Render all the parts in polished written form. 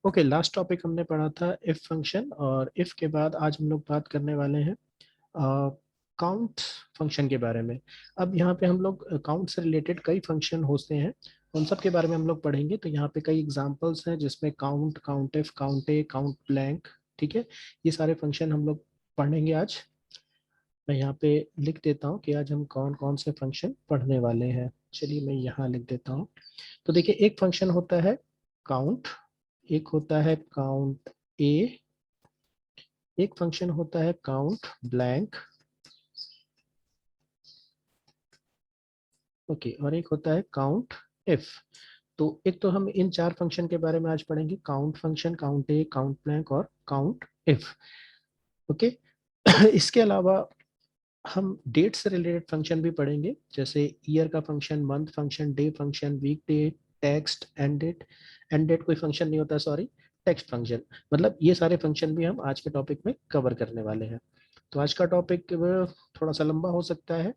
Okay, last topic हमने पढ़ा था इफ फंक्शन, और इफ के बाद आज हम लोग बात करने वाले हैं काउंट फंक्शन के बारे में। अब यहाँ पे हम लोग काउंट से रिलेटेड कई फंक्शन होते हैं, उन सब के बारे में हम लोग पढ़ेंगे। तो यहाँ पे कई एग्जांपल्स हैं जिसमें count, count if, count A, count blank, ठीक है, ये सारे फंक्शन हम लोग पढ़ेंगे आज। मैं यहाँ पे लिख देता हूँ कि आज हम कौन कौन से फंक्शन पढ़ने वाले हैं। चलिए मैं यहाँ लिख देता हूँ। तो देखिए, एक फंक्शन होता है काउंट, एक होता है काउंट ए, एक फंक्शन होता है काउंट ब्लैंक, ओके, और एक होता है काउंट इफ। तो एक तो हम इन चार फंक्शन के बारे में आज पढ़ेंगे, काउंट फंक्शन, काउंट ए, काउंट ब्लैंक और काउंट इफ, ओके। इसके अलावा हम डेट से रिलेटेड फंक्शन भी पढ़ेंगे, जैसे ईयर का function, month function, day function, week day, text, end date. End date कोई फंक्शन नहीं होता, सॉरी, टेक्स्ट फंक्शन। मतलब ये सारे फंक्शन भी हम आज के टॉपिक में कवर करने वाले हैं। तो आज का टॉपिक थोड़ा सा लंबा हो सकता है,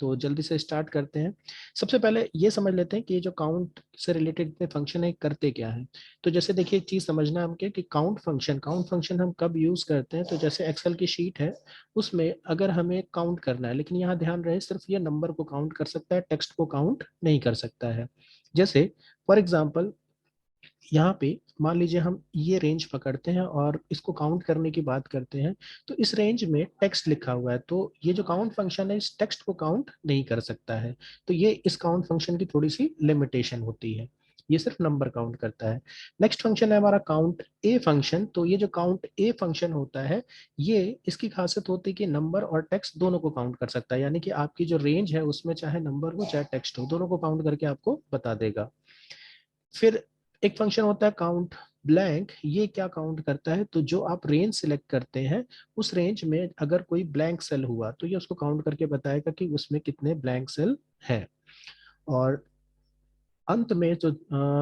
तो जल्दी से स्टार्ट करते हैं। सबसे पहले ये समझ लेते हैं कि ये जो काउंट से रिलेटेड इतने फंक्शन है करते क्या है। तो जैसे देखिए, एक चीज समझना है हमके कि काउंट फंक्शन हम कब यूज करते हैं। तो जैसे एक्सेल की शीट है, उसमें अगर हमें काउंट करना है, लेकिन यहाँ ध्यान रहे सिर्फ ये नंबर को काउंट कर सकता है, टेक्स्ट को काउंट नहीं कर सकता है। जैसे फॉर एग्जाम्पल, यहाँ पे मान लीजिए हम ये रेंज पकड़ते हैं और इसको काउंट करने की बात करते हैं। तो इस रेंज में टेक्स्ट लिखा हुआ है, तो ये जो काउंट फंक्शन है इस टेक्स्ट को काउंट नहीं कर सकता है। तो ये इस काउंट फंक्शन की थोड़ी सी लिमिटेशन होती है, ये सिर्फ नंबर काउंट करता है। नेक्स्ट फंक्शन है हमारा काउंट ए फंक्शन। तो ये जो काउंट ए फंक्शन होता है, ये इसकी खासियत होती है कि नंबर और टेक्स्ट दोनों को काउंट कर सकता है, यानी कि आपकी जो रेंज है उसमें चाहे नंबर हो चाहे टेक्स्ट हो, दोनों को काउंट करके आपको बता देगा। फिर एक फंक्शन होता है काउंट ब्लैंक। ये क्या काउंट करता है, तो जो आप रेंज सिलेक्ट करते हैं उस रेंज में अगर कोई ब्लैंक सेल हुआ तो ये उसको काउंट करके बताएगा कि उसमें कितने ब्लैंक सेल हैं। और अंत में जो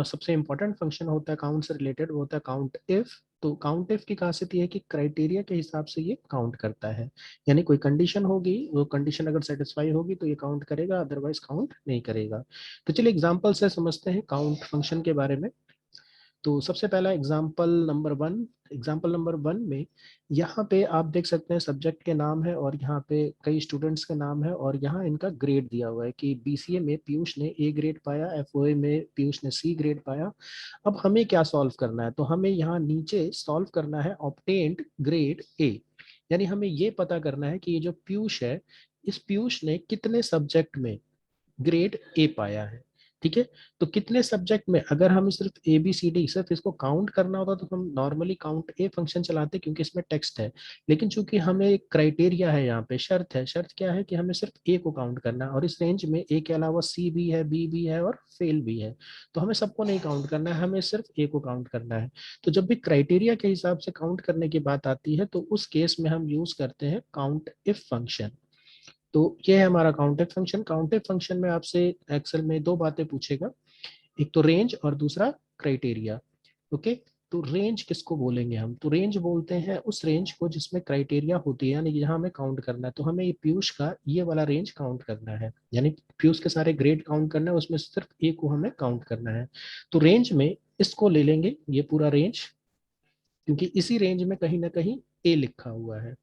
सबसे इंपॉर्टेंट फंक्शन होता है काउंट से रिलेटेड, वो होता है काउंट इफ। तो काउंट इफ की खासियत ये है कि क्राइटेरिया के हिसाब से ये काउंट करता है, यानी कोई कंडीशन होगी, वो कंडीशन अगर सेटिस्फाई होगी तो ये काउंट करेगा, अदरवाइज काउंट नहीं करेगा। तो चलिए एग्जांपल से समझते हैं काउंट फंक्शन के बारे में। तो सबसे पहला एग्जाम्पल नंबर वन में यहाँ पे आप देख सकते हैं सब्जेक्ट के नाम है और यहाँ पे कई स्टूडेंट्स के नाम है, और यहाँ इनका ग्रेड दिया हुआ है कि बीसीए में पीयूष ने ए ग्रेड पाया, एफओए में पीयूष ने सी ग्रेड पाया। अब हमें क्या सॉल्व करना है, तो हमें यहाँ नीचे सॉल्व करना है ऑब्टेन्ड ग्रेड ए, यानी हमें ये पता करना है कि ये जो पीयूष है, इस पीयूष ने कितने सब्जेक्ट में ग्रेड ए पाया है, ठीक है। तो कितने सब्जेक्ट में, अगर हम सिर्फ ए बी सी डी सिर्फ इसको काउंट करना होता तो हम नॉर्मली काउंट ए फंक्शन चलाते, क्योंकि इसमें टेक्स्ट है। लेकिन चूंकि हमें एक क्राइटेरिया है, यहाँ पे शर्त है, शर्त क्या है कि हमें सिर्फ ए को काउंट करना है, और इस रेंज में ए के अलावा सी भी है, बी भी है और फेल भी है। तो हमें सबको नहीं काउंट करना है, हमें सिर्फ ए को काउंट करना है। तो जब भी क्राइटेरिया के हिसाब से काउंट करने की बात आती है तो उस केस में हम यूज करते हैं काउंट इफ फंक्शन। तो ये है हमारा काउंटेड फंक्शन। काउंटेड फंक्शन में आपसे एक्सेल में दो बातें पूछेगा, एक तो रेंज और दूसरा क्राइटेरिया, ओके। तो रेंज किसको बोलेंगे हम, तो रेंज बोलते हैं उस रेंज को जिसमें क्राइटेरिया होती है, यानी जहां हमें काउंट करना है। तो हमें ये पीयूष का ये वाला रेंज काउंट करना है, यानी पीयूष के सारे ग्रेड काउंट करना है, उसमें सिर्फ ए को हमें काउंट करना है। तो रेंज में इसको ले लेंगे, ये पूरा रेंज, क्योंकि इसी रेंज में कहीं ना कहीं ए लिखा हुआ है,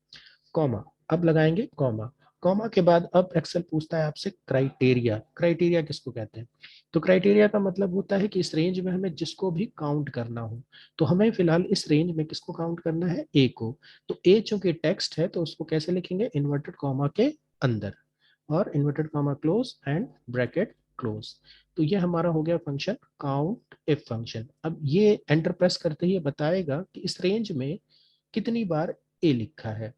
कॉमा। अब लगाएंगे कॉमा, कॉमा के बाद अब एक्सेल पूछता है आपसे क्राइटेरिया। क्राइटेरिया किसको कहते हैं, तो क्राइटेरिया का मतलब होता है कि इस रेंज में हमें जिसको भी काउंट करना हो। तो हमें फिलहाल इस रेंज में किसको काउंट करना है, ए को। तो ए चूंकि टेक्स्ट है तो उसको कैसे लिखेंगे, इन्वर्टेड कॉमा के अंदर, और inverted comma close and bracket close. तो ये हमारा हो गया फंक्शन काउंट इफ फंक्शन। अब ये एंटर प्रेस करते ही ये बताएगा कि इस रेंज में कितनी बार ए लिखा है।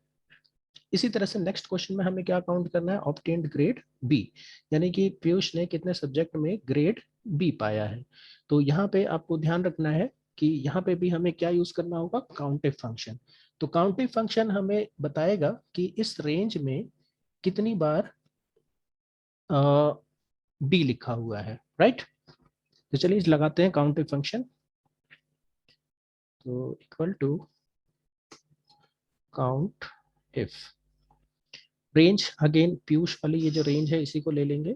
इसी तरह से नेक्स्ट क्वेश्चन में हमें क्या काउंट करना है, ऑब्टेन्ड ग्रेड बी, यानी कि पीयूष ने कितने सब्जेक्ट में ग्रेड बी पाया है। तो यहाँ पे आपको ध्यान रखना है कि यहाँ पे भी हमें क्या यूज करना होगा, काउंटिव फंक्शन। तो काउंटिव फंक्शन हमें बताएगा कि इस रेंज में कितनी बार बी लिखा हुआ है, राइट। तो चलिए लगाते हैं काउंटिव फंक्शन। तो equal to count if range, again Piyush वाली ये जो रेंज है इसी को ले लेंगे,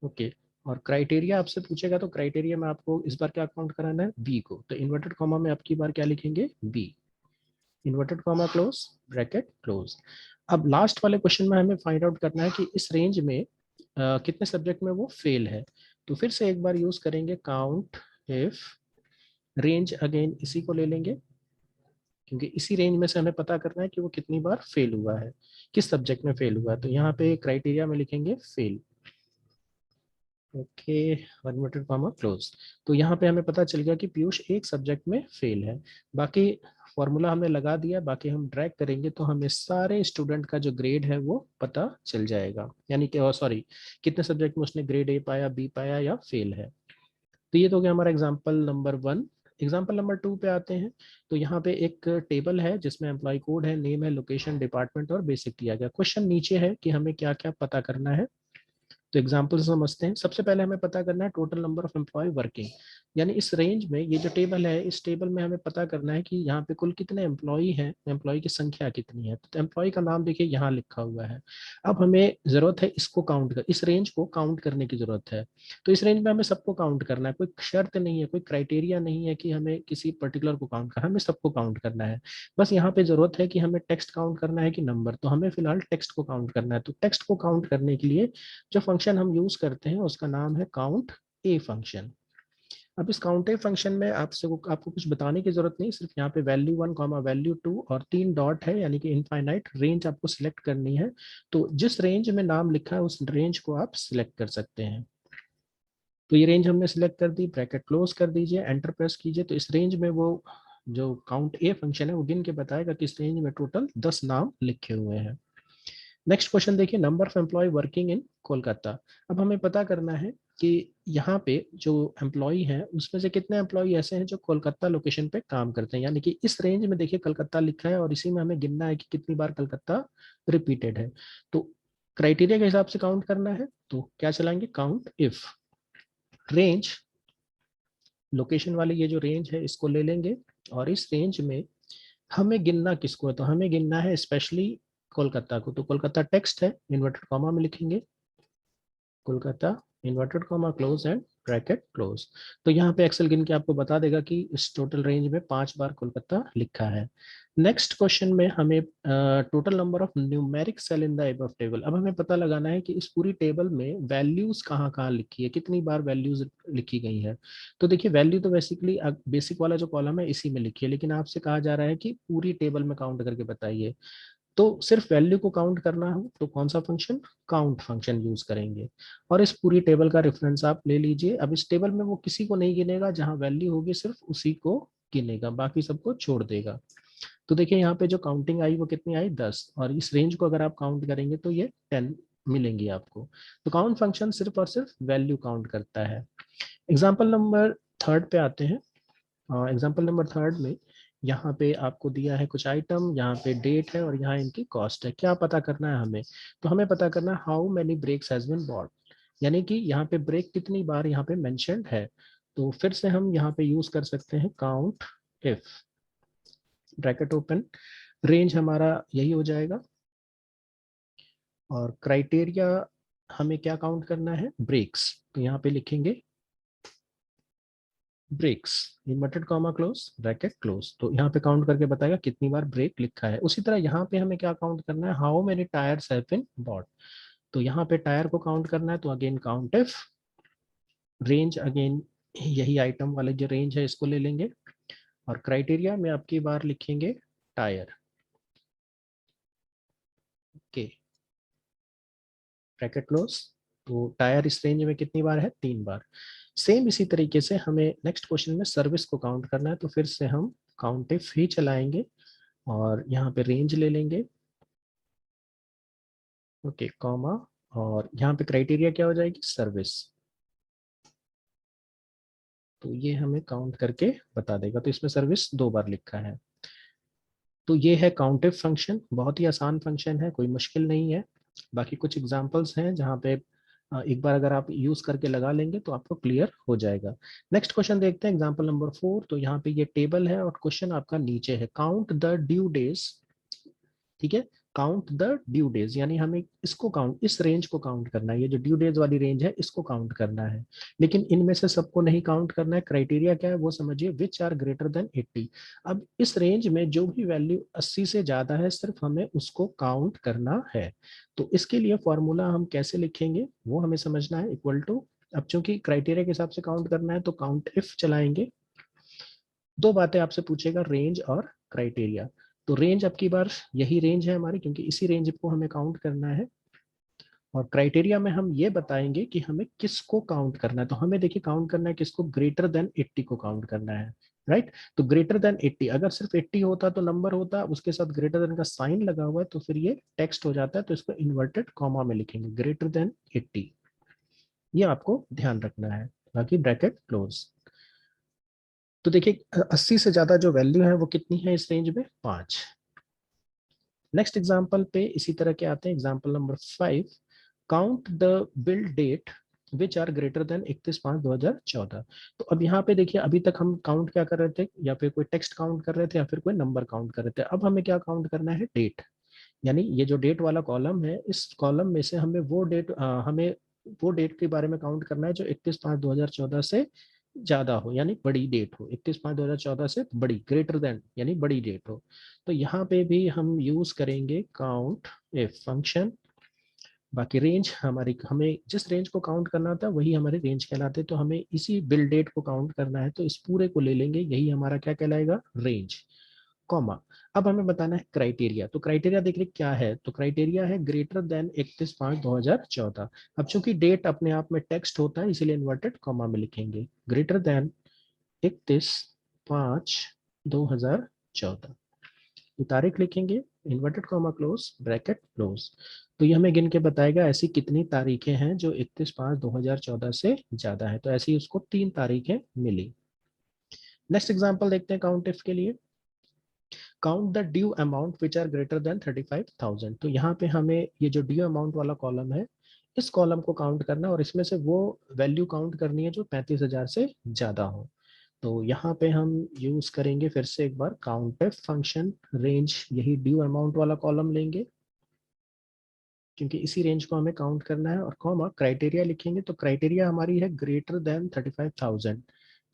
ओके। और क्राइटेरिया आपसे पूछेगा तो क्राइटेरिया में आपको इस बार क्या काउंट कराना है, बी को, तो इन्वर्टेड कॉमा में आपकी बार क्या लिखेंगे, B, inverted comma close, bracket close. अब लास्ट वाले क्वेश्चन में हमें फाइंड आउट करना है कि इस रेंज में कितने सब्जेक्ट में वो फेल है। तो फिर से एक बार यूज करेंगे काउंट इफ, रेंज अगेन इसी को ले लेंगे, क्योंकि इसी रेंज में से हमें पता करना है कि वो कितनी बार फेल हुआ है, किस सब्जेक्ट में फेल हुआ है। तो यहाँ पे क्राइटेरिया में लिखेंगे fail, okay, inverted comma close. तो यहाँ पे हमें पता चल गया कि पीयूष एक सब्जेक्ट में फेल है। बाकी फॉर्मूला हमने लगा दिया, बाकी हम ड्रैग करेंगे तो हमें सारे स्टूडेंट का जो ग्रेड है वो पता चल जाएगा, यानी कि सॉरी, कितने सब्जेक्ट में उसने ग्रेड ए पाया, बी पाया या फेल है। तो ये तो हो गया हमारा एग्जाम्पल नंबर 1। एग्जाम्पल नंबर 2 पे आते हैं। तो यहाँ पे एक टेबल है जिसमें एम्प्लॉय कोड है, नेम है, लोकेशन, डिपार्टमेंट और बेसिक दिया गया। क्वेश्चन नीचे है कि हमें क्या क्या पता करना है। तो एग्जाम्पल समझते हैं। सबसे पहले हमें पता करना है total number of employ working, यानी इस रेंज में ये जो टेबल है, इस टेबल में हमें पता करना है कि यहाँ पे कुल कितने एम्प्लॉय हैं, एम्प्लॉय की संख्या कितनी है। तो एम्प्लॉय का नाम देखिए यहाँ लिखा हुआ है। अब हमें जरूरत है इसको काउंट कर, इस रेंज को काउंट करने की जरूरत है। तो इस रेंज में हमें सबको काउंट करना है, कोई शर्त नहीं है, कोई क्राइटेरिया नहीं है कि हमें किसी पर्टिकुलर को काउंट करना, हमें सबको काउंट करना है। बस यहाँ पे जरूरत है कि हमें टेक्स्ट काउंट करना है कि नंबर, तो हमें फिलहाल टेक्स्ट को काउंट करना है। तो टेक्स्ट को काउंट करने के लिए जो फंक्शन हम यूज करते हैं उसका नाम है काउंट ए फंक्शन। अब इस काउंट ए फंक्शन में आपसे आपको कुछ बताने की जरूरत नहीं, सिर्फ यहाँ पे वैल्यू 1 कॉमा वैल्यू 2 और 3 डॉट है, यानी कि इनफाइनाइट रेंज आपको सिलेक्ट करनी है। तो जिस रेंज में नाम लिखा है उस रेंज को आप सिलेक्ट कर सकते हैं। तो ये रेंज हमने सिलेक्ट कर दी, ब्रैकेट क्लोज कर दीजिए, एंटर प्रेस कीजिए। तो इस रेंज में वो जो काउंट ए फंक्शन है वो गिन के बताएगा कि इस रेंज में टोटल 10 नाम लिखे हुए हैं। नेक्स्ट क्वेश्चन देखिए, number of employ working in Kolkata. अब हमें पता करना है कि यहाँ पे जो एम्प्लॉय हैं उसमें से कितने एम्प्लॉय ऐसे हैं जो कोलकाता लोकेशन पे काम करते हैं, यानी कि इस रेंज में देखिए कलकत्ता लिखा है और इसी में हमें गिनना है कि कितनी बार कलकत्ता रिपीटेड है। तो क्राइटेरिया के हिसाब से काउंट करना है, तो क्या चलाएंगे, काउंट इफ, रेंज, लोकेशन वाली ये जो रेंज है इसको ले लेंगे, और इस रेंज में हमें गिनना किसको है, तो हमें गिनना है स्पेशली कोलकाता को। तो कोलकाता टेक्स्ट है, इन्वर्टेड कॉमा में लिखेंगे Kolkata, inverted comma close and bracket close. तो यहाँ पे एक्सेल गिन के आपको बता देगा कि इस टोटल रेंज में 5 बार कोलकाता लिखा है। नेक्स्ट क्वेश्चन में हमें total number of numeric cell in the above table. अब हमें पता लगाना है कि इस पूरी टेबल में वैल्यूज कहाँ कहाँ लिखी है, कितनी बार वैल्यूज लिखी गई है। तो देखिए वैल्यू तो बेसिकली बेसिक वाला जो कॉलम है इसी में लिखी है, लेकिन आपसे कहा जा रहा है कि पूरी टेबल में काउंट करके बताइए। तो सिर्फ वैल्यू को काउंट करना हो तो कौन सा फंक्शन, काउंट फंक्शन यूज करेंगे। और इस पूरी टेबल का रेफरेंस आप ले लीजिए। अब इस टेबल में वो किसी को नहीं गिनेगा, जहां वैल्यू होगी सिर्फ उसी को गिनेगा, बाकी सबको छोड़ देगा। तो देखिए यहाँ पे जो काउंटिंग आई वो कितनी आई, 10, और इस रेंज को अगर आप काउंट करेंगे तो ये 10 मिलेंगी आपको। तो काउंट फंक्शन सिर्फ और सिर्फ वैल्यू काउंट करता है। एग्जाम्पल नंबर 3 पे आते हैं। एग्जाम्पल नंबर 3 में यहाँ पे आपको दिया है कुछ आइटम, यहाँ पे डेट है और यहाँ इनकी कॉस्ट है। क्या पता करना है हमें, तो हमें पता करना है how many breaks has been bought, यानी कि यहाँ पे ब्रेक कितनी बार यहाँ पे मेंशन्ड है। तो फिर से हम यहाँ पे यूज कर सकते हैं count if, bracket open, range हमारा यही हो जाएगा, और क्राइटेरिया हमें क्या काउंट करना है, ब्रेक्स। तो यहाँ पे लिखेंगे breaks, inverted comma close, bracket close. तो यहाँ पे काउंट करके बताएगा कितनी बार ब्रेक लिखा है। उसी तरह यहाँ पे हमें क्या काउंट करना है, how many tyres have been bought. तो यहाँ पे टायर को काउंट करना है, तो again count if, range again यही आइटम वाले जो रेंज है इसको ले लेंगे, और क्राइटेरिया में आपकी बार लिखेंगे टायर, ओके, ब्रैकेट क्लोज। तो टायर इस रेंज में कितनी बार है, 3 बार। सेम इसी तरीके से हमें नेक्स्ट क्वेश्चन में सर्विस को काउंट करना है, तो फिर से हम काउंट इफ ही चलाएंगे और यहाँ पे रेंज ले लेंगे, ओके, कॉमा, और यहाँ पे क्राइटेरिया क्या हो जाएगी, सर्विस। तो ये हमें काउंट करके बता देगा, तो इसमें सर्विस 2 बार लिखा है। तो ये है काउंटिव फंक्शन, बहुत ही आसान फंक्शन है, कोई मुश्किल नहीं है। बाकी कुछ एग्जांपल्स हैं जहाँ पे एक बार अगर आप यूज करके लगा लेंगे तो आपको क्लियर हो जाएगा। नेक्स्ट क्वेश्चन देखते हैं, एग्जांपल नंबर 4। तो यहाँ पे ये टेबल है और क्वेश्चन आपका नीचे है, काउंट द ड्यू डेज, ठीक है। काउंट द ड्यू डेज, यानी हमें इसको काउंट, इस रेंज को काउंट करना है, ये जो ड्यू डेज वाली रेंज है इसको काउंट करना है, लेकिन इनमें से सबको नहीं काउंट करना है। क्राइटेरिया क्या है वो समझिए, विच आर ग्रेटर देन 80। अब इस रेंज में जो भी वैल्यू 80 से ज्यादा है सिर्फ हमें उसको काउंट करना है। तो इसके लिए फॉर्मूला हम कैसे लिखेंगे वो हमें समझना है। इक्वल टू, अब चूंकि क्राइटेरिया के हिसाब से काउंट करना है तो काउंट इफ चलाएंगे। दो बातें आपसे पूछेगा, रेंज और क्राइटेरिया। तो रेंज अब की बार यही रेंज है हमारी, क्योंकि इसी रेंज को हमें काउंट करना है। और क्राइटेरिया में हम ये बताएंगे कि हमें किसको काउंट करना है। तो हमें देखिए काउंट करना है किसको, ग्रेटर देन 80 को काउंट करना है, राइट। तो ग्रेटर देन 80, अगर सिर्फ 80 होता तो नंबर होता, उसके साथ ग्रेटर देन का साइन लगा हुआ है तो फिर ये टेक्स्ट हो जाता है, तो इसको इन्वर्टेड कॉमा में लिखेंगे, ग्रेटर देन 80। ये आपको ध्यान रखना है, बाकी ब्रैकेट क्लोज। तो देखिए 80 से ज्यादा जो वैल्यू है वो कितनी है इस रेंज में, 5। नेक्स्ट एग्जांपल पे इसी तरह के आते हैं, example number 5। Count the bill date which are greater than 31/5/2014। तो अब यहाँ पे देखिए, अभी तक हम काउंट क्या कर रहे थे, या फिर कोई टेक्स्ट काउंट कर रहे थे या फिर कोई नंबर काउंट कर रहे थे। अब हमें क्या काउंट करना है, डेट। यानी ये जो डेट वाला कॉलम है, इस कॉलम में से हमें वो डेट के बारे में काउंट करना है जो 31/5/2014 से ज्यादा हो, यानी बड़ी डेट हो, 31/5/2014 से बड़ी, ग्रेटर देन यानी बड़ी डेट हो। तो यहाँ पे भी हम यूज करेंगे काउंट इफ फंक्शन। बाकी रेंज हमारी, हमें जिस रेंज को काउंट करना था वही हमारे रेंज कहलाते, तो हमें इसी बिल डेट को काउंट करना है, तो इस पूरे को ले लेंगे, यही हमारा क्या कहलाएगा, रेंज। कॉमा, अब हमें बताना है क्राइटेरिया। तो क्राइटेरिया देख रहे क्या है, तो क्राइटेरिया है ग्रेटर देन 31/5/2014। अब चूंकि डेट अपने आप में टेक्स्ट होता है इसीलिए इन्वर्टेड कॉमा में लिखेंगे, ग्रेटर देन 31/5/2014। तारीख लिखेंगे, inverted comma close, bracket close. तो ये हमें गिन के बताएगा ऐसी कितनी तारीखें हैं जो 31/5/2014 से ज्यादा है। तो ऐसी उसको 3 तारीखें मिली। नेक्स्ट एग्जांपल देखते हैं काउंट इफ के लिए। Count the due amount which are greater than 35,000। तो यहाँ पे हमें ये जो ड्यू अमाउंट वाला कॉलम है, इस कॉलम को काउंट करना है और इसमें से वो वैल्यू काउंट करनी है जो 35,000 से ज्यादा हो। तो यहाँ पे हम यूज करेंगे फिर से एक बार काउंट इफ फंक्शन, रेंज यही ड्यू अमाउंट वाला कॉलम लेंगे क्योंकि इसी रेंज को हमें काउंट करना है, और कॉमा क्राइटेरिया लिखेंगे। तो क्राइटेरिया हमारी है ग्रेटर देन 35,000।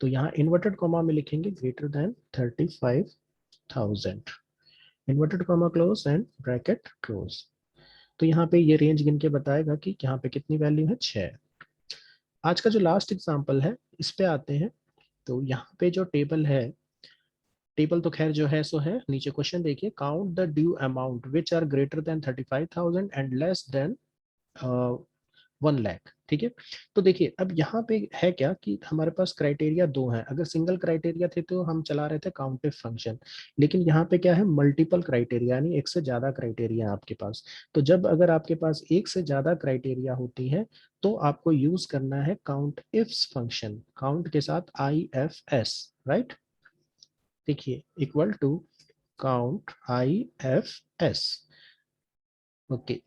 तो यहाँ इन्वर्टेड कॉमा में लिखेंगे greater than 35,000, inverted comma close and bracket close. तो यहाँ पे ये रेंज गिन के बताएगा कि यहाँ पे कितनी वैल्यू है, 6। आज का जो लास्ट एग्जांपल है इस पे आते हैं। तो यहाँ पे जो टेबल है, टेबल तो खैर जो है सो है, नीचे क्वेश्चन देखिए, count the due amount which are greater than 35,000 and less than 1 lakh. ठीक है। तो देखिए अब यहाँ पे है क्या कि हमारे पास क्राइटेरिया दो हैं, अगर सिंगल क्राइटेरिया थे तो हम चला रहे थे काउंटिव फंक्शन, लेकिन यहाँ पे क्या है, मल्टीपल क्राइटेरिया, यानी एक से ज्यादा क्राइटेरिया है आपके पास। तो जब अगर आपके पास एक से ज्यादा क्राइटेरिया होती है तो आपको यूज करना है काउंट इफ्स फंक्शन, काउंट के साथ IFS, राइट। देखिए equal to count IFS। Okay,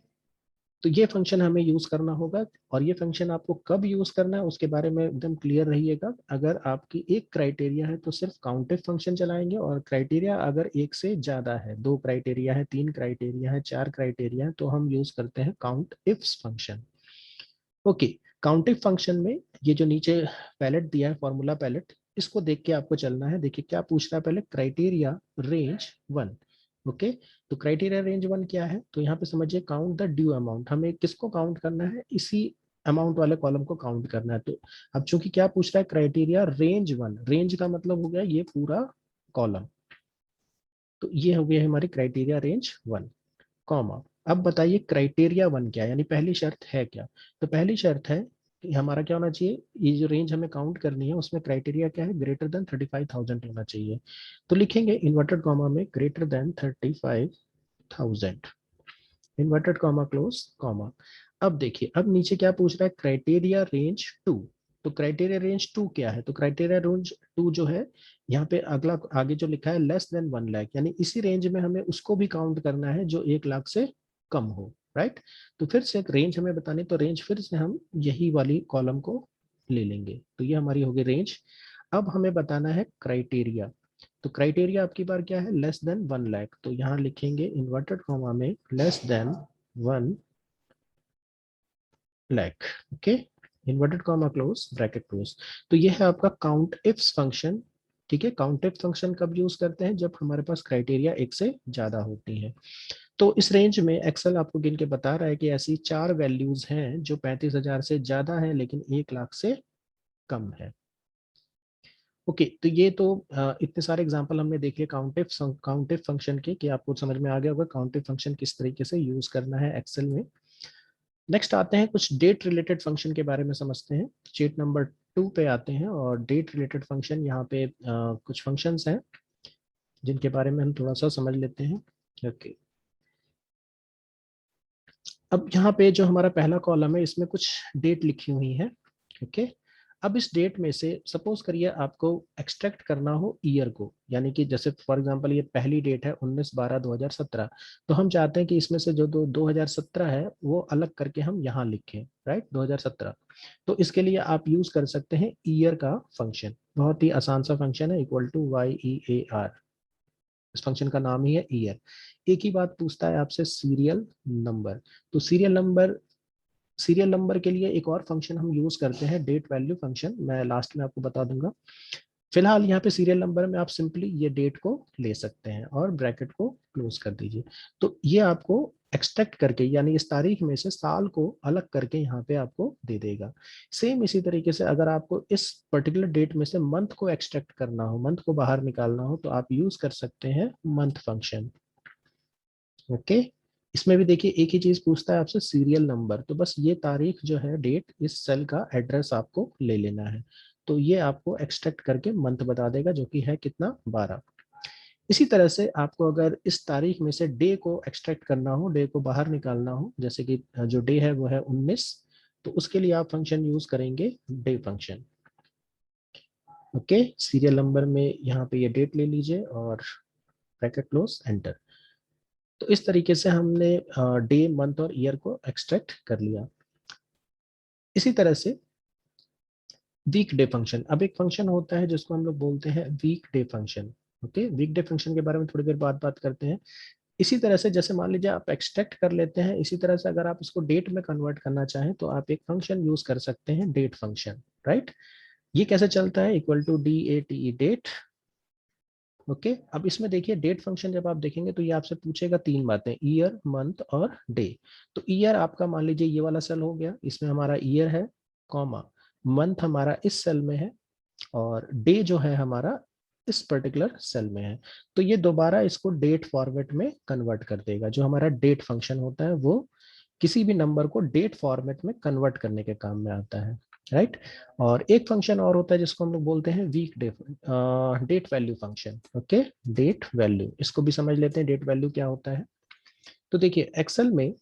तो ये फंक्शन हमें यूज करना होगा, और ये फंक्शन आपको कब यूज करना है उसके बारे में एकदम क्लियर रहिएगा। अगर आपकी एक क्राइटेरिया है तो सिर्फ काउंटिव फंक्शन चलाएंगे, और क्राइटेरिया अगर एक से ज्यादा है, 2 क्राइटेरिया है, 3 क्राइटेरिया है, 4 क्राइटेरिया है, तो हम यूज करते हैं countifs function. Okay, countif function में ये जो नीचे पैलेट दिया है, फॉर्मूला पैलेट, इसको देख के आपको चलना है। देखिए क्या पूछ रहा है पहले, क्राइटेरिया रेंज 1। ओके, तो क्राइटेरिया रेंज 1 क्या है, तो यहाँ पे समझिए काउंट द ड्यू अमाउंट, हमें किसको काउंट करना है, इसी अमाउंट वाले कॉलम को काउंट करना है। तो अब चूंकि क्या पूछ रहा है, क्राइटेरिया रेंज 1, रेंज का मतलब हो गया ये पूरा कॉलम, तो ये हो गया हमारी क्राइटेरिया रेंज 1, कॉमा। अब बताइए क्राइटेरिया 1 क्या है, यानी पहली शर्त है क्या। तो पहली शर्त है कि हमारा क्या होना चाहिए, ये जो रेंज हमें काउंट करनी है उसमें क्राइटेरिया क्या है, ग्रेटर देन 35,000 होना चाहिए। तो लिखेंगे इन्वर्टेड कॉमा में greater than 35,000, inverted comma close comma. अब देखिए अब नीचे क्या पूछ रहा है, क्राइटेरिया रेंज 2। तो क्राइटेरिया रेंज 2 क्या है, तो क्राइटेरिया रेंज 2 जो है, यहाँ पे अगला आगे जो लिखा है लेस देन 1 लाख, यानी इसी रेंज में हमें उसको भी काउंट करना है जो 1 लाख से कम हो, राइट। तो फिर से एक रेंज हमें बतानी, तो रेंज फिर से हम यही वाली कॉलम को ले लेंगे, तो ये हमारी होगी रेंज। अब हमें बताना है क्राइटेरिया। तो क्राइटेरिया आपकी बार क्या है, लेस देन 1 लाख। तो यहाँ लिखेंगे इन्वर्टेड कॉमा में less than 1 lakh. Okay, inverted comma close bracket close. तो ये है आपका काउंट इफ्स फंक्शन। ठीक है, काउंट इफ फंक्शन कब यूज करते हैं, जब हमारे पास क्राइटेरिया एक से ज्यादा होती है। तो इस रेंज में एक्सेल आपको गिन के बता रहा है कि ऐसी 4 वैल्यूज हैं जो 35,000 से ज्यादा है लेकिन 1 लाख से कम है। ओके, तो ये तो इतने सारे एग्जांपल हमने देखे काउंटिव फंक्शन के, कि आपको समझ में आ गया होगा काउंटिव फंक्शन किस तरीके से यूज करना है एक्सेल में। नेक्स्ट आते हैं कुछ डेट रिलेटेड फंक्शन के बारे में समझते हैं। शीट नंबर 2 पे आते हैं और डेट रिलेटेड फंक्शन, यहाँ पे कुछ फंक्शंस हैं जिनके बारे में हम थोड़ा सा समझ लेते हैं। ओके, अब यहाँ पे जो हमारा पहला कॉलम है इसमें कुछ डेट लिखी हुई है। ओके, अब इस डेट में से सपोज करिए आपको एक्सट्रैक्ट करना हो ईयर को, यानी कि जैसे फॉर एग्जांपल ये पहली डेट है 19/12/2017, तो हम चाहते हैं कि इसमें से जो 2017 है वो अलग करके हम यहाँ लिखें, राइट, 2017। तो इसके लिए आप यूज कर सकते हैं ईयर का फंक्शन, बहुत ही आसान सा फंक्शन है, इक्वल टू YEAR। इस फंक्शन का नाम ही है ईयर। एक ही बात पूछता है आपसे सीरियल नंबर। तो सीरियल नंबर के लिए एक और फंक्शन हम यूज करते हैं डेट वैल्यू फंक्शन, मैं लास्ट में आपको बता दूंगा। फिलहाल यहाँ पे सीरियल नंबर में आप सिंपली ये डेट को ले सकते हैं और ब्रैकेट को क्लोज कर दीजिए। तो ये आपको एक्सट्रैक्ट करके, यानी इस तारीख में से साल को अलग करके यहाँ पे आपको दे देगा। सेम इसी तरीके से अगर आपको इस पर्टिकुलर डेट में से मंथ को एक्सट्रैक्ट करना हो, मंथ को बाहर निकालना हो, तो आप यूज कर सकते हैं मंथ फंक्शन। ओके, इसमें भी देखिए एक ही चीज पूछता है आपसे सीरियल नंबर, तो बस ये तारीख जो है डेट, इस सेल का एड्रेस आपको ले लेना है। तो ये आपको एक्सट्रैक्ट करके मंथ बता देगा जो कि है कितना, 12। इसी तरह से आपको अगर इस तारीख में से डे को एक्सट्रैक्ट करना हो, डे को बाहर निकालना हो, जैसे कि जो डे है वो है 19, तो उसके लिए आप फंक्शन यूज करेंगे day function. Okay, serial number में यहाँ पे ये डेट ले लीजिए और ब्रैकेट क्लोज एंटर। तो इस तरीके से हमने डे मंथ और ईयर को एक्सट्रैक्ट कर लिया। इसी तरह से वीक डे फंक्शन, अब एक फंक्शन होता है जिसको हम लोग बोलते हैं week day function. Okay, week day function के बारे में थोड़ी देर बाद बात करते हैं। इसी तरह से जैसे मान लीजिए आप एक्सट्रैक्ट कर लेते हैं, इसी तरह से अगर आप इसको डेट में कन्वर्ट करना चाहें तो आप एक फंक्शन यूज कर सकते हैं डेट फंक्शन, राइट। ये कैसे चलता है, equal to DATE date. Okay, अब इसमें देखिए डेट फंक्शन जब आप देखेंगे तो ये आपसे पूछेगा 3 बातें, ईयर, मंथ और डे। तो ईयर आपका मान लीजिए ये वाला सेल हो गया, इसमें हमारा ईयर है, कॉमा मंथ हमारा इस सेल में है, और डे जो है हमारा इस पर्टिकुलर सेल में है। तो ये दोबारा इसको डेट फॉर्मेट में कन्वर्ट कर देगा। जो हमारा डेट फंक्शन होता है वो किसी भी नंबर को डेट फॉर्मेट में कन्वर्ट करने के काम में आता है, राइट। और एक फंक्शन और होता है जिसको हम लोग बोलते हैं week day date value function. Okay, date value, इसको भी समझ लेते हैं डेट वैल्यू क्या होता है। तो देखिए एक्सेल में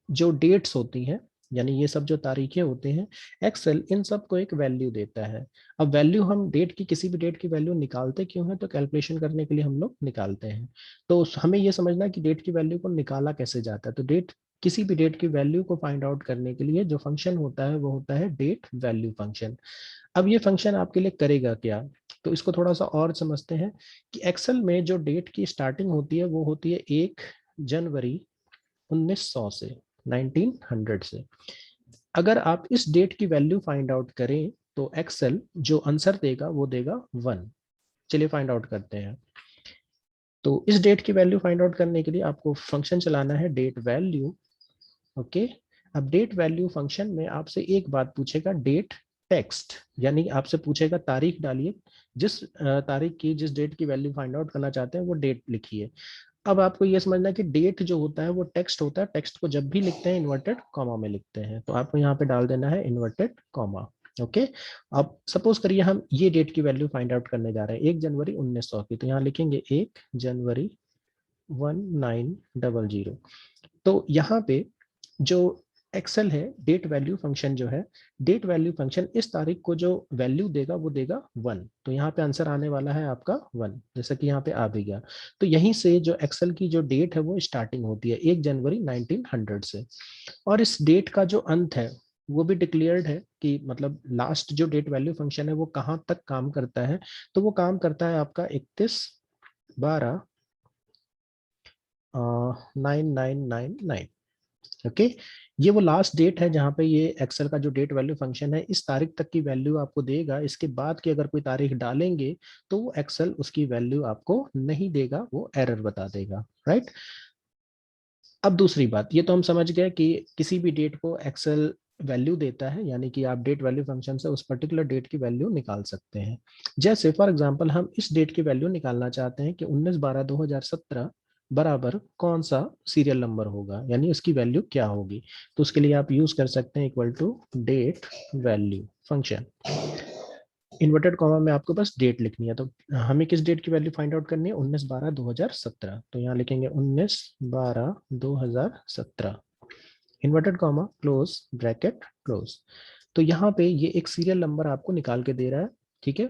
जो डेट्स होती हैं, यानी ये सब जो तारीखें होती हैं, एक्सेल इन सब को एक वैल्यू देता है। अब वैल्यू, हम डेट की, किसी भी डेट की वैल्यू निकालते क्यों है, तो कैलकुलेशन करने के लिए हम लोग निकालते हैं। तो हमें ये समझना है कि डेट की वैल्यू को निकाला कैसे जाता है। तो डेट, किसी भी डेट की वैल्यू को फाइंड आउट करने के लिए जो फंक्शन होता है वो होता है डेट वैल्यू फंक्शन। अब ये फंक्शन आपके लिए करेगा क्या, तो इसको थोड़ा सा और समझते हैं कि एक्सेल में जो डेट की स्टार्टिंग होती है वो होती है 1 जनवरी 1900 से, 1900 से। अगर आप इस डेट की वैल्यू फाइंड आउट करें तो एक्सेल जो आंसर देगा वो देगा 1। चलिए फाइंड आउट करते हैं। तो इस डेट की वैल्यू फाइंड आउट करने के लिए आपको फंक्शन चलाना है डेट वैल्यू। ओके, अब डेट वैल्यू फंक्शन में आपसे एक बात पूछेगा, डेट टेक्स्ट, यानी आपसे पूछेगा तारीख डालिए, जिस तारीख की, जिस डेट की वैल्यू फाइंड आउट करना चाहते हैं वो डेट लिखिए। अब आपको ये समझना है कि डेट जो होता है वो टेक्स्ट होता है, टेक्स्ट को जब भी लिखते हैं इन्वर्टेड कॉमा में लिखते हैं, तो आपको यहाँ पे डाल देना है इन्वर्टेड कॉमा। ओके, अब सपोज करिए हम ये डेट की वैल्यू फाइंड आउट करने जा रहे हैं 1 जनवरी 1900 की, तो यहाँ लिखेंगे 1 जनवरी 1900। तो यहाँ पे जो एक्सेल है, डेट वैल्यू फंक्शन जो है, डेट वैल्यू फंक्शन इस तारीख को जो वैल्यू देगा वो देगा 1। तो यहाँ पे आंसर आने वाला है आपका 1, जैसा कि यहाँ पे आ भी गया। तो यहीं से जो एक्सेल की जो डेट है वो स्टार्टिंग होती है 1 जनवरी 1900 से। और इस डेट का जो अंत है वो भी डिक्लेयर्ड है, कि मतलब लास्ट जो डेट वैल्यू फंक्शन है वो कहाँ तक काम करता है। तो वो काम करता है आपका 31 12/9999। ओके, ये वो लास्ट डेट है जहां पे ये एक्सेल का जो डेट वैल्यू फंक्शन है इस तारीख तक की वैल्यू आपको देगा। इसके बाद की अगर कोई तारीख डालेंगे तो वो एक्सेल उसकी वैल्यू आपको नहीं देगा, वो एरर बता देगा, राइट। अब दूसरी बात, ये तो हम समझ गए कि किसी भी डेट को एक्सेल वैल्यू देता है, यानी कि आप डेट वैल्यू फंक्शन से उस पर्टिकुलर डेट की वैल्यू निकाल सकते हैं। जैसे फॉर एग्जांपल हम इस डेट की वैल्यू निकालना चाहते हैं कि 19/12/2017 बराबर कौन सा सीरियल नंबर होगा, यानी उसकी वैल्यू क्या होगी। तो उसके लिए आप यूज कर सकते हैं equal to date value function. Inverted comma में आपको बस डेट लिखनी है, तो हमें किस डेट की वैल्यू फाइंड आउट करनी है, 19/12/2017। तो यहाँ लिखेंगे 19/12/2017, inverted comma close bracket close. तो यहाँ पे ये एक सीरियल नंबर आपको निकाल के दे रहा है, ठीक है,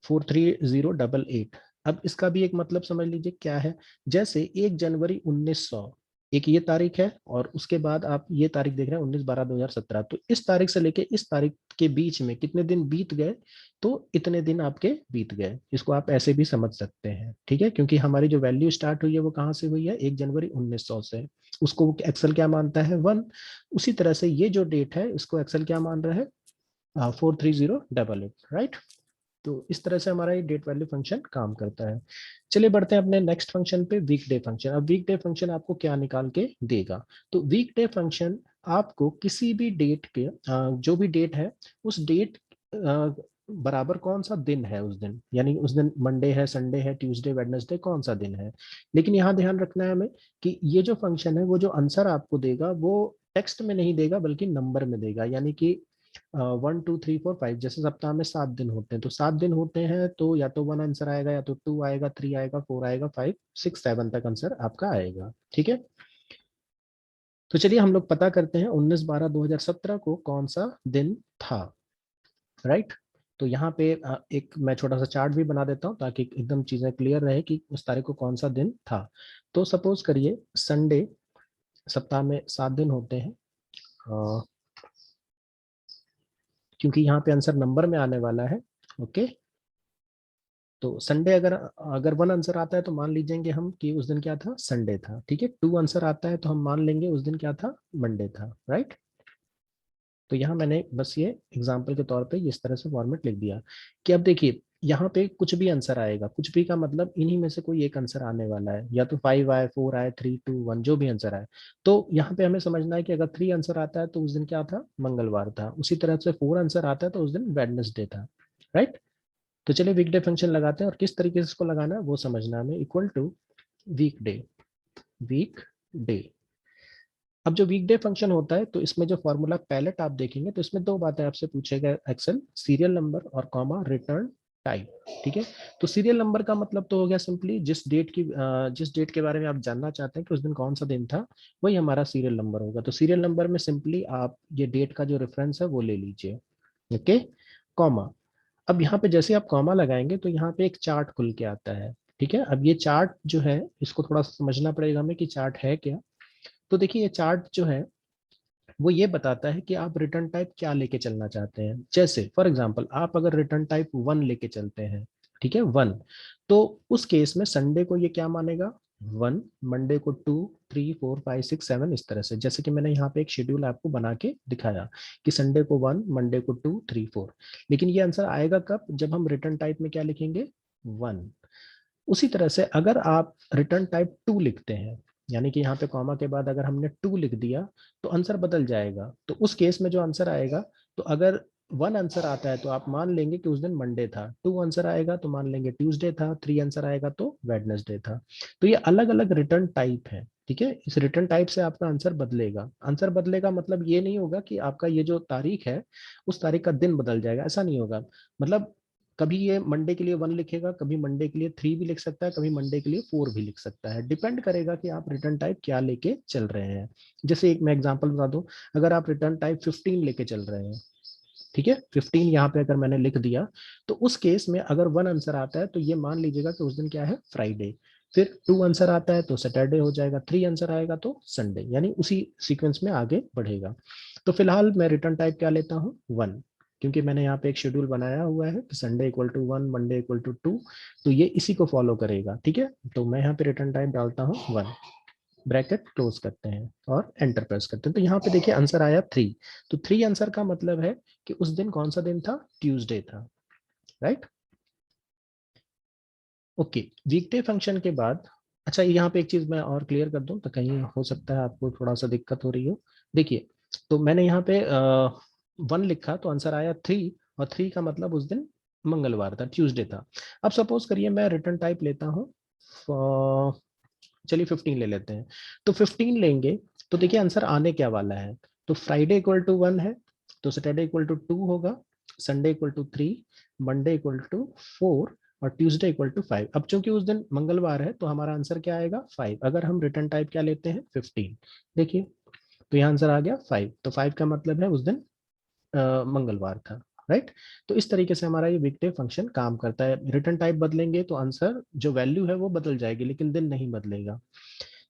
43088। अब इसका भी एक मतलब समझ लीजिए क्या है। जैसे 1 जनवरी 1900 एक ये तारीख है, और उसके बाद आप ये तारीख देख रहे हैं 19/12/2017। तो इस तारीख से लेके इस तारीख के बीच में कितने दिन बीत गए, तो इतने दिन आपके बीत गए। इसको आप ऐसे भी समझ सकते हैं, ठीक है, क्योंकि हमारी जो वैल्यू स्टार्ट हुई है वो कहाँ से हुई है, 1 जनवरी 1900 से। उसको एक्सेल क्या मानता है, 1। उसी तरह से ये जो डेट है इसको एक्सेल क्या मान रहा है, 43088, राइट। तो इस तरह से हमारा ये डेट वैल्यू फंक्शन काम करता है। चलिए बढ़ते हैं अपने नेक्स्ट फंक्शन पे, वीकडे फंक्शन। अब वीकडे फंक्शन आपको क्या निकाल के देगा, तो वीकडे फंक्शन आपको किसी भी डेट के जो भी डेट है उस डेट बराबर कौन सा दिन है उस दिन, यानी उस दिन मंडे है, संडे है, ट्यूसडे, वेडनेसडे, कौन सा दिन है। लेकिन यहाँ ध्यान रखना है हमें कि ये जो फंक्शन है वो जो आंसर आपको देगा वो टेक्स्ट में नहीं देगा बल्कि नंबर में देगा। यानी कि 1 2 3 4 5, जैसे सप्ताह में 7 दिन होते हैं, तो 7 दिन होते हैं, तो या तो 1 आंसर आएगा, या तो 2 आएगा, 3 आएगा, 4 आएगा, 5 6 7 तक आंसर आपका आएगा, ठीक है। तो चलिए हम लोग पता करते हैं 19/12/2017 को कौन सा दिन था, राइट। तो यहाँ पे एक मैं छोटा सा चार्ट भी बना देता हूँ ताकि एकदम चीजें क्लियर रहे कि उस तारीख को कौन सा दिन था। तो सपोज करिए संडे, सप्ताह में 7 दिन होते हैं, क्योंकि यहाँ पे आंसर नंबर में आने वाला है, ओके। तो संडे अगर अगर 1 आंसर आता है तो मान लीजिएंगे हम कि उस दिन क्या था, संडे था, ठीक है। 2 आंसर आता है तो हम मान लेंगे उस दिन क्या था, मंडे था, राइट। तो यहाँ मैंने बस ये एग्जाम्पल के तौर पे इस तरह से फॉर्मेट लिख दिया कि अब देखिए यहाँ पे कुछ भी आंसर आएगा, कुछ भी का मतलब इन्हीं में से कोई एक आंसर आने वाला है, या तो 5 आए, 4 आए, 3 2 1, जो भी आंसर आए। तो यहाँ पे हमें समझना है कि अगर 3 आंसर आता है तो उस दिन क्या था, मंगलवार था। उसी तरह से 4 आंसर आता है तो उस दिन वेडनेसडे था, राइट। तो चलिए वीकडे फंक्शन लगाते हैं, और किस तरीके से इसको लगाना है वो समझना है हमें। Equal to weekday, week day. अब जो वीकडे फंक्शन होता है तो इसमें जो फॉर्मूला पैलेट आप देखेंगे तो इसमें दो बातें आपसे पूछेगा एक्सेल, सीरियल नंबर और कॉमा रिटर्न टाइप, ठीक है। तो सीरियल नंबर का मतलब तो हो गया सिंपली जिस डेट के बारे में आप जानना चाहते हैं कि उस दिन कौन सा दिन था, वही हमारा सीरियल नंबर होगा। तो सीरियल नंबर में सिंपली आप ये डेट का जो रेफरेंस है वो ले लीजिए, ओके। कॉमा, अब यहाँ पे जैसे आप कॉमा लगाएंगे तो यहाँ पे एक चार्ट खुल के आता है, ठीक है। अब ये चार्ट जो है इसको थोड़ा सा समझना पड़ेगा हमें कि चार्ट है क्या। तो देखिए ये चार्ट जो है वो ये बताता है कि आप रिटर्न टाइप क्या लेके चलना चाहते हैं। जैसे फॉर एग्जांपल आप अगर रिटर्न टाइप 1 लेके चलते हैं, ठीक है, 1, तो उस केस में संडे को ये क्या मानेगा, 1, मंडे को 2 3 4 5 6 7, इस तरह से। जैसे कि मैंने यहाँ पे एक शेड्यूल आपको बना के दिखाया कि संडे को 1, मंडे को 2 3 4। लेकिन ये आंसर आएगा कब, जब हम रिटर्न टाइप में क्या लिखेंगे, 1। उसी तरह से अगर आप रिटर्न टाइप 2 लिखते हैं, यानी कि यहाँ पे कॉमा के बाद अगर हमने 2 लिख दिया तो आंसर बदल जाएगा। तो उस केस में जो आंसर आएगा, तो अगर 1 आंसर आता है तो आप मान लेंगे कि उस दिन मंडे था, 2 आंसर आएगा तो मान लेंगे ट्यूसडे था, 3 आंसर आएगा तो वेडनेसडे था। तो ये अलग अलग रिटर्न टाइप है, ठीक है। इस रिटर्न टाइप से आपका आंसर बदलेगा। आंसर बदलेगा मतलब ये नहीं होगा कि आपका ये जो तारीख है उस तारीख का दिन बदल जाएगा, ऐसा नहीं होगा। मतलब कभी ये मंडे के लिए 1 लिखेगा, कभी मंडे के लिए 3 भी लिख सकता है, कभी मंडे के लिए 4 भी लिख सकता है। डिपेंड करेगा कि आप रिटर्न टाइप क्या लेके चल रहे हैं। जैसे एक मैं एग्जांपल बता दूं, अगर आप रिटर्न टाइप 15 लेके चल रहे हैं, ठीक है, 15 यहाँ पे अगर मैंने लिख दिया, तो उस केस में अगर 1 आंसर आता है तो ये मान लीजिएगा कि उस दिन क्या है, फ्राइडे। फिर 2 आंसर आता है तो सैटरडे हो जाएगा, 3 आंसर आएगा तो संडे, यानी उसी सीक्वेंस में आगे बढ़ेगा। तो फिलहाल मैं रिटर्न टाइप क्या लेता हूँ, 1। क्योंकि मैंने यहाँ पे एक शेड्यूल बनाया हुआ है, Sunday equal to 1, Monday equal to 2, तो ये इसी को फॉलो करेगा। ठीक है, तो मैं यहाँ पे रिटर्न टाइप डालता हूँ 1, ब्रैकेट क्लोज करते हैं और एंटर प्रेस करते हैं। तो यहाँ पे देखिए आंसर आया 3। तो 3 आंसर का मतलब है कि उस दिन कौन सा दिन था, ट्यूसडे था, राइट। ओके, वीकडे फंक्शन के बाद, अच्छा यहाँ पे एक चीज मैं और क्लियर कर दूं, तो कहीं हो सकता है आपको थोड़ा सा दिक्कत हो रही हो। देखिए, तो मैंने यहाँ पे 1 लिखा तो आंसर आया 3, और 3 का मतलब उस दिन मंगलवार था, ट्यूसडे था। अब सपोज करिए मैं रिटर्न टाइप लेता हूँ, चलिए 15 ले लेते हैं। तो 15 लेंगे तो देखिए आंसर आने क्या वाला है। तो फ्राइडे इक्वल टू 1 है, तो सैटरडे इक्वल टू 2 होगा, Sunday equal to 3, Monday equal to 4, और ट्यूसडे इक्वल टू 5। अब चूंकि उस दिन मंगलवार है तो हमारा आंसर क्या आएगा, 5। अगर हम रिटर्न टाइप क्या लेते हैं, 15, देखिए तो यहाँ आंसर आ गया 5। तो 5 का मतलब है उस दिन मंगलवार था, राइट। तो इस तरीके से हमारा ये वीकडे फंक्शन काम करता है। रिटर्न टाइप बदलेंगे तो आंसर जो वैल्यू है वो बदल जाएगी, लेकिन दिन नहीं बदलेगा।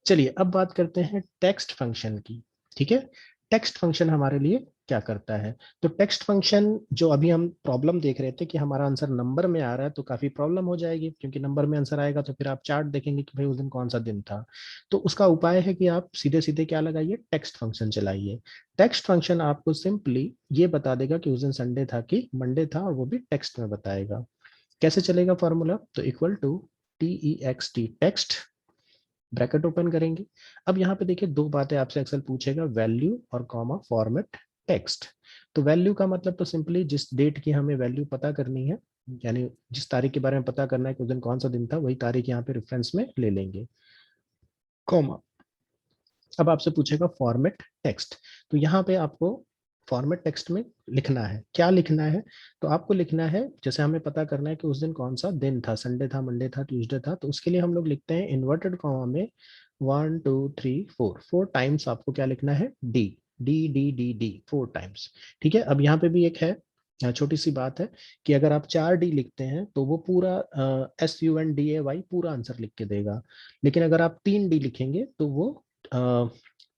चलिए अब बात करते हैं टेक्स्ट फंक्शन की। ठीक है, टेक्स्ट फंक्शन हमारे लिए क्या करता है। तो टेक्स्ट फंक्शन, जो अभी हम प्रॉब्लम देख रहे थे कि हमारा आंसर नंबर में आ रहा है, तो काफी प्रॉब्लम हो जाएगी, क्योंकि नंबर में आंसर आएगा तो फिर आप चार्ट देखेंगे कि भाई उस दिन कौन सा दिन था। तो उसका उपाय है कि आप सीधे सीधे क्या लगाइए, टेक्स्ट फंक्शन चलाइए। टेक्स्ट फंक्शन आपको सिंपली ये बता देगा कि उस दिन संडे था कि मंडे था, और वो भी टेक्स्ट में बताएगा। कैसे चलेगा फॉर्मूला, तो equal to TEXT, text, bracket open करेंगे। अब यहाँ पे देखिए दो बातें आपसे एक्सेल पूछेगा, वैल्यू और कॉमा फॉर्मेट टेक्स्ट। तो वैल्यू का मतलब तो सिंपली जिस डेट की हमें वैल्यू पता करनी है, यानी जिस तारीख के बारे में पता करना है कि उस दिन कौन सा दिन था, वही तारीख यहाँ पे रेफरेंस में ले लेंगे, कॉमा। अब आपसे पूछेगा फॉर्मेट टेक्स्ट। तो यहाँ पे आपको फॉर्मेट टेक्स्ट में लिखना है, क्या लिखना है, तो आपको लिखना है, जैसे हमें पता करना है कि उस दिन कौन सा दिन था, संडे था, मंडे था, ट्यूसडे था, तो उसके लिए हम लोग लिखते हैं इन्वर्टेड कॉमा में 1 2 3 4, 4 टाइम्स आपको क्या लिखना है, D, D D D D, 4 times. ठीक है, अब यहाँ पे भी एक है छोटी सी बात है कि अगर आप 4D लिखते हैं तो वो पूरा SUNDAY पूरा आंसर लिख के देगा, लेकिन अगर आप 3D लिखेंगे तो वो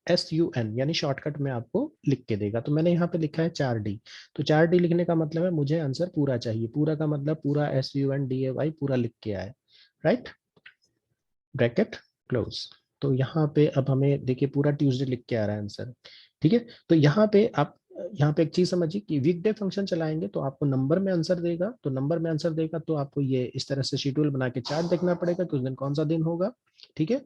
SUN यानी शॉर्टकट में आपको लिख के देगा। तो मैंने यहाँ पे लिखा है 4D। तो 4D लिखने का मतलब है मुझे आंसर पूरा चाहिए, पूरा का मतलब पूरा SUNDAY पूरा लिख के आए, राइट, ब्रैकेट क्लोज। तो यहाँ पे अब हमें देखिए पूरा ट्यूसडे लिख के आ रहा है आंसर। ठीक है, तो यहाँ पे आप, यहाँ पे एक चीज समझिए कि वीकडे फंक्शन चलाएंगे तो आपको नंबर में आंसर देगा, तो नंबर में आंसर देगा तो आपको ये इस तरह से शेड्यूल बना के चार्ट देखना पड़ेगा कि उस दिन कौन सा दिन होगा। ठीक है,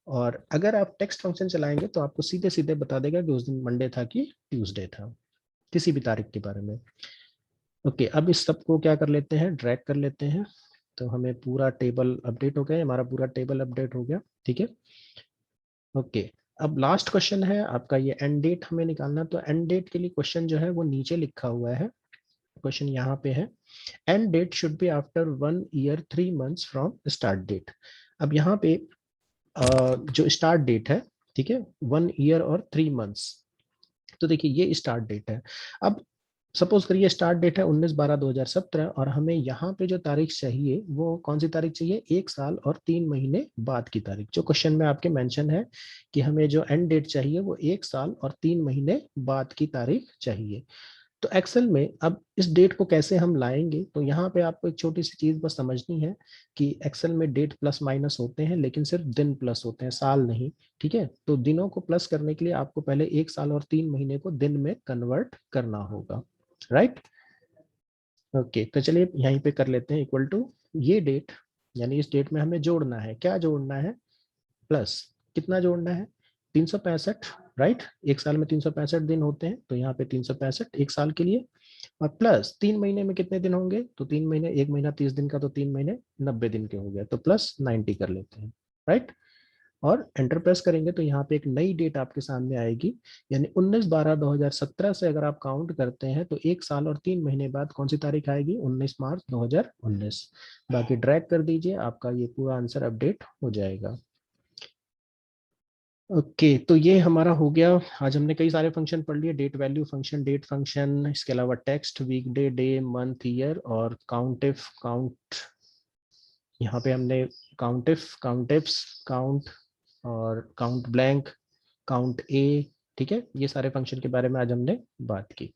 और अगर आप टेक्स्ट फंक्शन चलाएंगे तो आपको सीधे सीधे बता देगा कि उस दिन मंडे था कि ट्यूसडे था, किसी भी तारीख के बारे में। ओके, अब इस सबको क्या कर लेते हैं, ड्रैग कर लेते हैं। तो हमें पूरा टेबल अपडेट हो गया, हमारा पूरा टेबल अपडेट हो गया। ठीक है, ओके। अब लास्ट क्वेश्चन है आपका, ये एंड डेट हमें निकालना। तो एंड डेट के लिए क्वेश्चन जो है वो नीचे लिखा हुआ है, क्वेश्चन यहाँ पे है, end date should be after 1 year 3 months from start date. अब यहाँ पे जो स्टार्ट डेट है, ठीक है, 1 year और 3 months, तो देखिए ये स्टार्ट डेट है। अब सपोज करिए स्टार्ट डेट है 19/12/2017, और हमें यहाँ पे जो तारीख चाहिए वो कौन सी तारीख चाहिए, 1 साल और 3 महीने बाद की तारीख। जो क्वेश्चन में आपके मेंशन है कि हमें जो एंड डेट चाहिए वो 1 साल और 3 महीने बाद की तारीख चाहिए। तो एक्सेल में अब इस डेट को कैसे हम लाएंगे, तो यहाँ पे आपको एक छोटी सी चीज बस समझनी है कि एक्सेल में डेट प्लस माइनस होते हैं, लेकिन सिर्फ दिन प्लस होते हैं, साल नहीं। ठीक है, तो दिनों को प्लस करने के लिए आपको पहले 1 साल और 3 महीने को दिन में कन्वर्ट करना होगा, राइट। ओके, तो चलिए यहीं पे कर लेते हैं इक्वल टू ये डेट, यानी इस डेट में हमें जोड़ना है, क्या जोड़ना है, प्लस, कितना जोड़ना है, 365, राइट। एक साल में 365 दिन होते हैं, तो यहाँ पे 365 एक साल के लिए, और प्लस 3 महीने में कितने दिन होंगे, तो 3 महीने, एक महीना 30 दिन का, तो 3 महीने 90 दिन के हो गए, तो प्लस 90 कर लेते हैं, राइट। और एंटर प्रेस करेंगे तो यहाँ पे एक नई डेट आपके सामने आएगी, यानी 19/12/2017 से अगर आप काउंट करते हैं तो 1 साल और 3 महीने बाद कौन सी तारीख आएगी, 19 मार्च 2019। बाकी ड्रैग कर दीजिए, आपका ये पूरा आंसर अपडेट हो जाएगा। ओके, तो ये हमारा हो गया। आज हमने कई सारे फंक्शन पढ़ लिए, date value function, date function, इसके अलावा text, weekday, day, month, year, और काउंटिफ, काउंट, यहाँ पे हमने काउंटिफ, काउंटिफ्स, काउंट, और काउंट ब्लैंक, काउंट ए। ठीक है, ये सारे फंक्शन के बारे में आज हमने बात की।